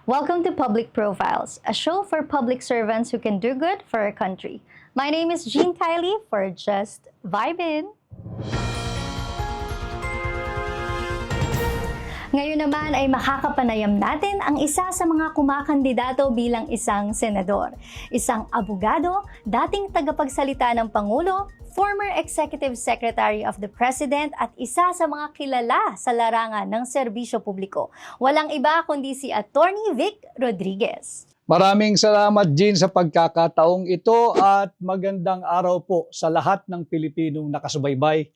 Welcome to Public Profiles, a show for public servants who can do good for our country. My name is Jean Kylie for Just Vibin. Ngayon naman ay makakapanayam natin ang isa sa mga kumakandidato bilang isang senador, isang abogado, dating tagapagsalita ng Pangulo, former Executive Secretary of the President at isa sa mga kilala sa larangan ng serbisyo publiko. Walang iba kundi si Attorney Vic Rodriguez. Maraming salamat, Jean, sa pagkakataong ito at magandang araw po sa lahat ng Pilipinong nakasubaybay.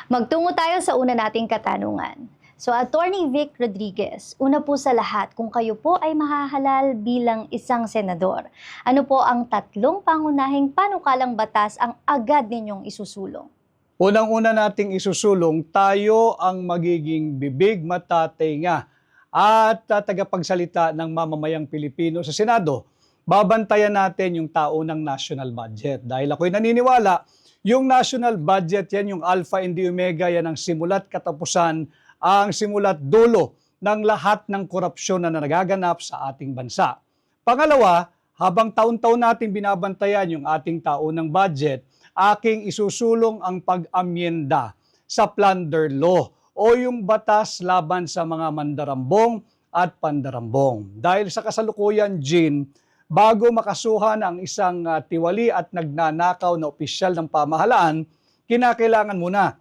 Magtungo tayo sa una nating katanungan. So, Attorney Vic Rodriguez, una po sa lahat, kung kayo po ay mahahalal bilang isang senador, ano po ang tatlong pangunahing panukalang batas ang agad ninyong isusulong? Unang-una nating isusulong, tayo ang magiging bibig, mata, tenga at tagapagsalita ng mamamayang Pilipino sa Senado. Babantayan natin yung taunang national budget. Dahil ako'y naniniwala, yung national budget yan, yung alpha and the omega, yan ang simula't katapusan, ang simula't dulo ng lahat ng korupsyon na nagaganap sa ating bansa. Pangalawa, habang taon-taon natin binabantayan yung ating taunang budget, aking isusulong ang pag-amyenda sa plunder law o yung batas laban sa mga mandarambong at pandarambong. Dahil sa kasalukuyan, Jean, bago makasuhan ang isang tiwali at nagnanakaw na opisyal ng pamahalaan, kinakailangan muna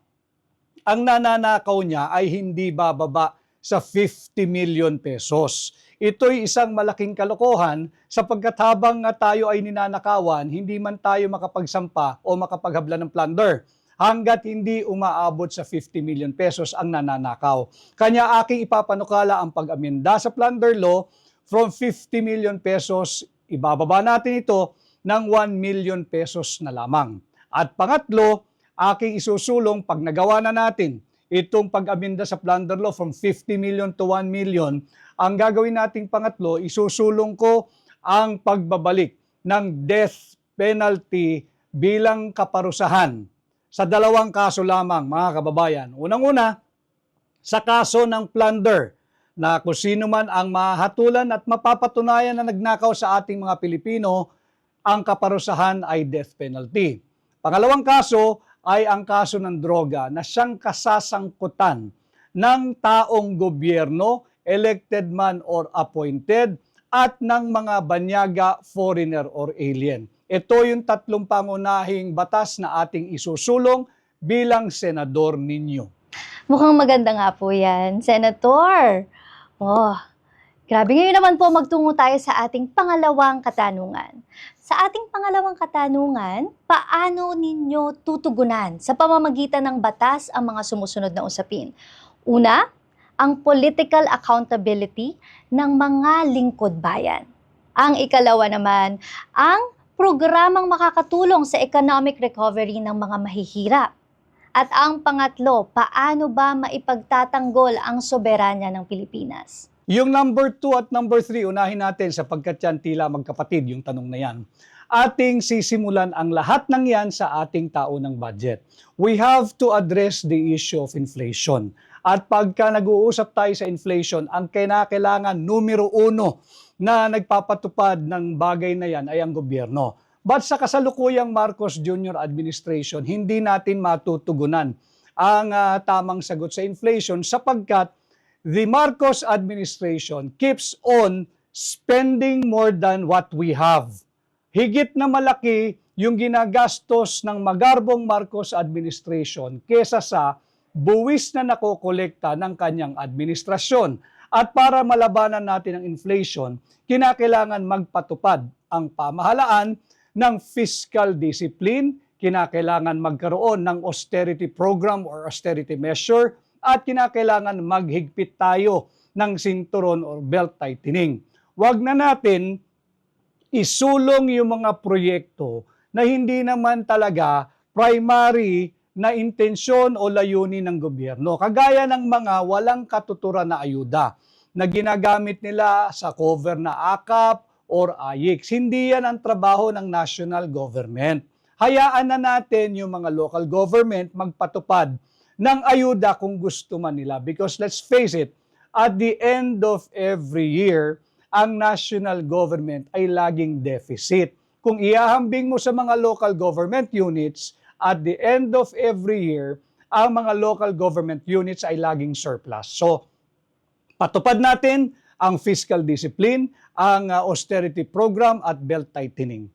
ang nananakaw niya ay hindi bababa sa 50 million pesos. Ito'y isang malaking kalokohan sapagkat habang tayo ay ninanakawan, hindi man tayo makapagsampa o makapaghabla ng plunder hanggat hindi umaabot sa 50 million pesos ang nananakaw. Kanya aking ipapanukala ang pag-amenda sa plunder law from 50 million pesos, ibababa natin ito ng 1 million pesos na lamang. At pangatlo, aking isusulong pag nagawa na natin itong pag-amenda sa plunder law from 50 million to 1 million, ang gagawin nating pangatlo, isusulong ko ang pagbabalik ng death penalty bilang kaparusahan sa dalawang kaso lamang, mga kababayan. Unang-una, sa kaso ng plunder, na kung sino man ang mahatulan at mapapatunayan na nagnakaw sa ating mga Pilipino, ang kaparusahan ay death penalty. Pangalawang kaso ay ang kaso ng droga na siyang kasasangkutan ng taong gobyerno, elected man or appointed, at ng mga banyaga, foreigner or alien. Ito yung tatlong pangunahing batas na ating isusulong bilang senador ninyo. Mukhang maganda nga po yan, Senator. Oh, grabe. Ngayon naman po magtungo tayo sa ating pangalawang katanungan. Sa ating pangalawang katanungan, paano ninyo tutugunan sa pamamagitan ng batas ang mga sumusunod na usapin? Una, ang political accountability ng mga lingkod bayan. Ang ikalawa naman, ang programang makakatulong sa economic recovery ng mga mahihirap. At ang pangatlo, paano ba maipagtatanggol ang soberanya ng Pilipinas? Yung number 2 at number 3, unahin natin sapagkat yan tila magkapatid yung tanong na yan. Ating sisimulan ang lahat ng yan sa ating taunang budget. We have to address the issue of inflation. At pagka nag-uusap tayo sa inflation, ang kinakailangan numero 1 na nagpapatupad ng bagay na yan ay ang gobyerno. But sa kasalukuyang Marcos Jr. administration, hindi natin matutugunan ang tamang sagot sa inflation sapagkat the Marcos administration keeps on spending more than what we have. Higit na malaki yung ginagastos ng magarbong Marcos administration kesa sa buwis na nakokolekta ng kanyang administrasyon. At para malabanan natin ang inflation, kinakailangan magpatupad ang pamahalaan ng fiscal discipline, kinakailangan magkaroon ng austerity program or austerity measure, at kinakailangan maghigpit tayo ng sinturon or belt tightening. Huwag na natin isulong yung mga proyekto na hindi naman talaga primary na intensyon o layunin ng gobyerno. Kagaya ng mga walang katuturan na ayuda na ginagamit nila sa cover na AKAP or AYICS. Hindi yan ang trabaho ng national government. Hayaan na natin yung mga local government magpatupad ng ayuda kung gusto man nila. Because let's face it, at the end of every year, ang national government ay laging deficit. Kung iahambing mo sa mga local government units, at the end of every year, ang mga local government units ay laging surplus. So, patupad natin ang fiscal discipline, ang austerity program at belt tightening.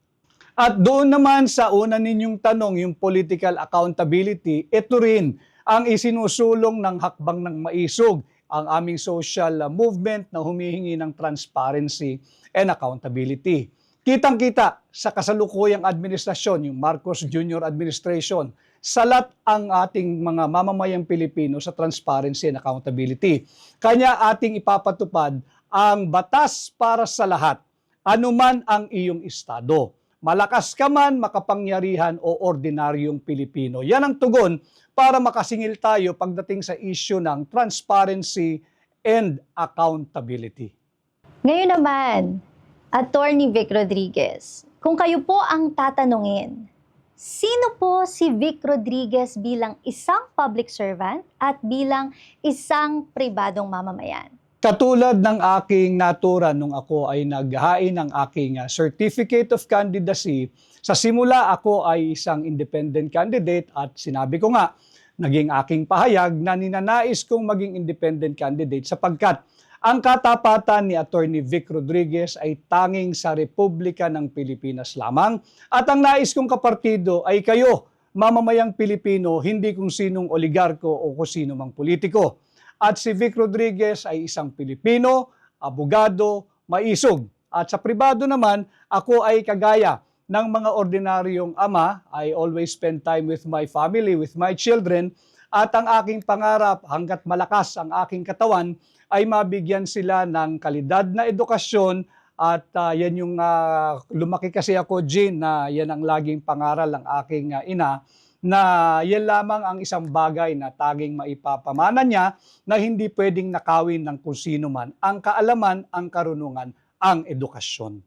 At doon naman sa una ninyong tanong, yung political accountability, ito rin ang isinusulong ng hakbang ng maisog, ang aming social movement na humihingi ng transparency and accountability. Kitang-kita sa kasalukuyang administrasyon, yung Marcos Jr. administration, salat ang ating mga mamamayang Pilipino sa transparency and accountability. Kanya ating ipapatupad ang batas para sa lahat, anuman ang iyong estado. Malakas ka man, makapangyarihan o ordinaryong Pilipino. Yan ang tugon para makasingil tayo pagdating sa issue ng transparency and accountability. Ngayon naman, Attorney Vic Rodriguez, kung kayo po ang tatanungin, sino po si Vic Rodriguez bilang isang public servant at bilang isang pribadong mamamayan? Katulad ng aking natura nung ako ay naghain ng aking certificate of candidacy, sa simula ako ay isang independent candidate at sinabi ko nga, naging aking pahayag na ninanais kong maging independent candidate sapagkat ang katapatan ni Attorney Vic Rodriguez ay tanging sa Republika ng Pilipinas lamang at ang nais kong kapartido ay kayo, mamamayang Pilipino, hindi kung sinong oligarko o kung sino mang politiko. At si Vic Rodriguez ay isang Pilipino, abogado, maisog. At sa pribado naman, ako ay kagaya ng mga ordinaryong ama. I always spend time with my family, with my children. At ang aking pangarap, hanggat malakas ang aking katawan, ay mabigyan sila ng kalidad na edukasyon. At yan yung lumaki kasi ako, Jean, na yan ang laging pangaral ng aking ina, na yan lamang ang isang bagay na taging maipapamana niya na hindi pwedeng nakawin ng kung sino man, ang kaalaman, ang karunungan, ang edukasyon.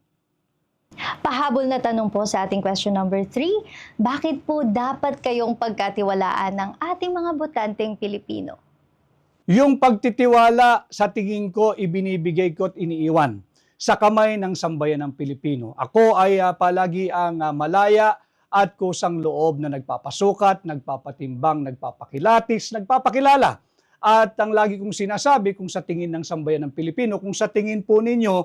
Pahabol na tanong po sa ating question number 3, bakit po dapat kayong pagkatiwalaan ng ating mga botanteng Pilipino? Yung pagtitiwala sa tingin ko, ibinibigay ko at iniiwan sa kamay ng sambayan ng Pilipino. Ako ay palagi ang malaya at kusang loob na nagpapasukat, nagpapatimbang, nagpapakilatis, nagpapakilala. At ang lagi kong sinasabi, kung sa tingin ng sambayan ng Pilipino, kung sa tingin po ninyo,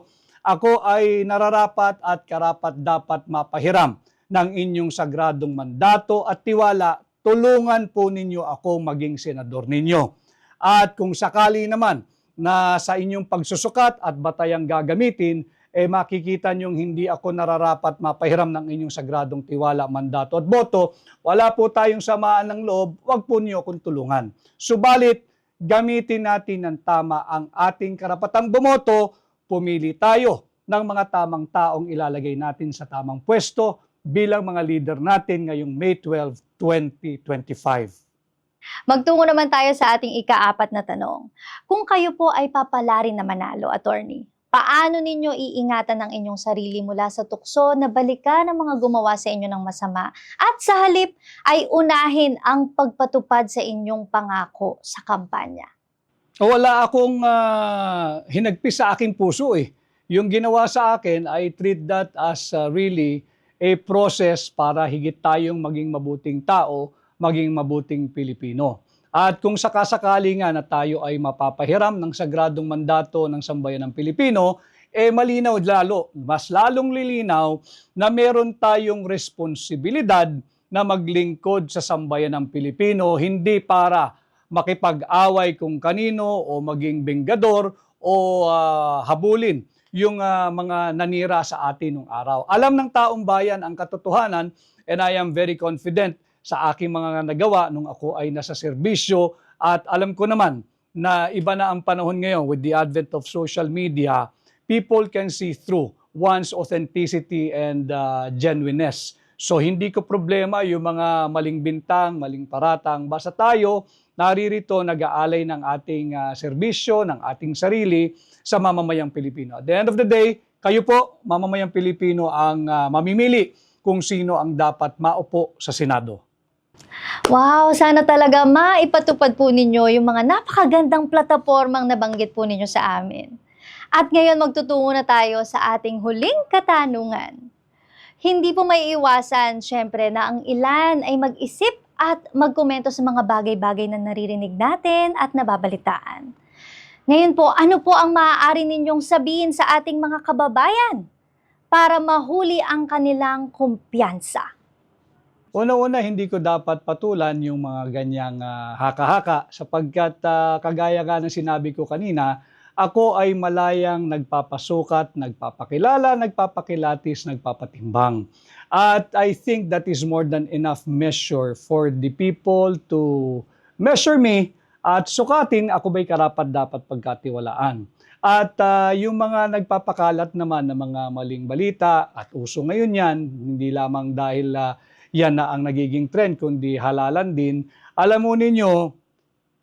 ako ay nararapat at karapat dapat mapahiram ng inyong sagradong mandato at tiwala, tulungan po ninyo ako maging senador ninyo. At kung sakali naman na sa inyong pagsusukat at batayang gagamitin, makikita niyong hindi ako nararapat mapahiram ng inyong sagradong tiwala, mandato at boto, wala po tayong samaan ng loob, wag po niyo akong tulungan. Subalit, gamitin natin ng tama ang ating karapatang bumoto, pumili tayo ng mga tamang taong ilalagay natin sa tamang pwesto bilang mga leader natin ngayong May 12, 2025. Magtungo naman tayo sa ating ika-4 na tanong. Kung kayo po ay papalarin na manalo, Attorney, paano ninyo iingatan ang inyong sarili mula sa tukso na balikan ang mga gumawa sa inyo ng masama at sa halip ay unahin ang pagpatupad sa inyong pangako sa kampanya? Wala akong hinagpis sa aking puso eh. Yung ginawa sa akin, I treat that as really a process para higit tayong maging mabuting tao, maging mabuting Pilipino. At kung sakasakali nga na tayo ay mapapahiram ng sagradong mandato ng sambayan ng Pilipino, malinaw lalo, mas lalong lilinaw na meron tayong responsibilidad na maglingkod sa sambayan ng Pilipino, hindi para makipag-away kung kanino o maging benggador o habulin yung mga nanira sa atin nung araw. Alam ng taong bayan ang katotohanan and I am very confident sa aking mga nagawa nung ako ay nasa serbisyo at alam ko naman na iba na ang panahon ngayon with the advent of social media, people can see through one's authenticity and genuineness. So hindi ko problema yung mga maling bintang, maling paratang, basta tayo naririto nag-aalay ng ating serbisyo, ng ating sarili sa mamamayang Pilipino. At the end of the day, kayo po, mamamayang Pilipino, ang mamimili kung sino ang dapat maupo sa Senado. Wow, sana talaga maipatupad po ninyo yung mga napakagandang platapormang nabanggit po ninyo sa amin. At ngayon magtutungo na tayo sa ating huling katanungan. Hindi po maiiwasan, syempre, na ang ilan ay mag-isip at magkomento sa mga bagay-bagay na naririnig natin at nababalitaan. Ngayon po, ano po ang maaari ninyong sabihin sa ating mga kababayan para mahuli ang kanilang kumpiyansa? Una-una, hindi ko dapat patulan yung mga ganyang haka-haka sapagkat kagaya nga ng sinabi ko kanina, ako ay malayang nagpapasukat, nagpapakilala, nagpapakilatis, nagpapatimbang. At I think that is more than enough measure for the people to measure me at sukatin ako ba'y karapat dapat pagkatiwalaan. At yung mga nagpapakalat naman ng mga maling balita at uso ngayon yan, hindi lamang dahil yan na ang nagiging trend, kundi halalan din. Alam mo ninyo,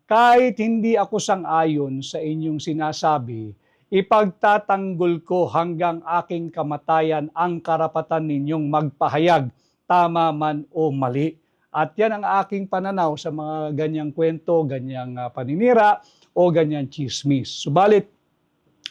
kahit hindi ako sang-ayon sa inyong sinasabi, ipagtatanggol ko hanggang aking kamatayan ang karapatan ninyong magpahayag, tama man o mali. At yan ang aking pananaw sa mga ganyang kwento, ganyang paninira o ganyang chismis. Subalit,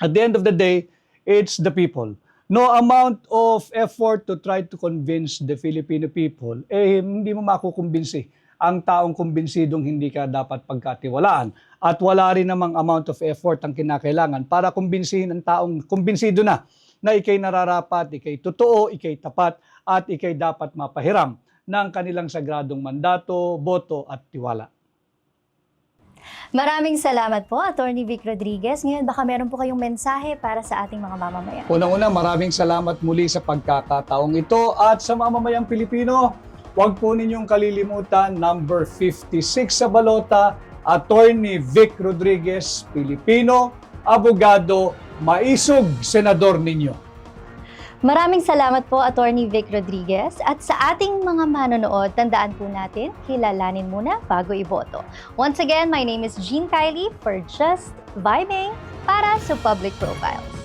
at the end of the day, it's the people. No amount of effort to try to convince the Filipino people, hindi mo makukumbinsi ang taong kumbinsidong hindi ka dapat pagkatiwalaan. At wala rin namang amount of effort ang kinakailangan para kumbinsihin ang taong kumbinsido na ikay nararapat, ikay totoo, ikay tapat, at ikay dapat mapahiram ng kanilang sagradong mandato, boto at tiwala. Maraming salamat po, Attorney Vic Rodriguez. Ngayon, baka meron po kayong mensahe para sa ating mga mamamayan. Unang-una, maraming salamat muli sa pagkakataong ito at sa mamamayang Pilipino, huwag po ninyong kalilimutan, number 56 sa balota, Attorney Vic Rodriguez, Pilipino, abogado, maisog senador ninyo. Maraming salamat po, Attorney Vic Rodriguez. At sa ating mga manonood, tandaan po natin, kilalanin muna bago iboto. Once again, my name is Jean Kylie for Just Vibing para sa Public Profiles.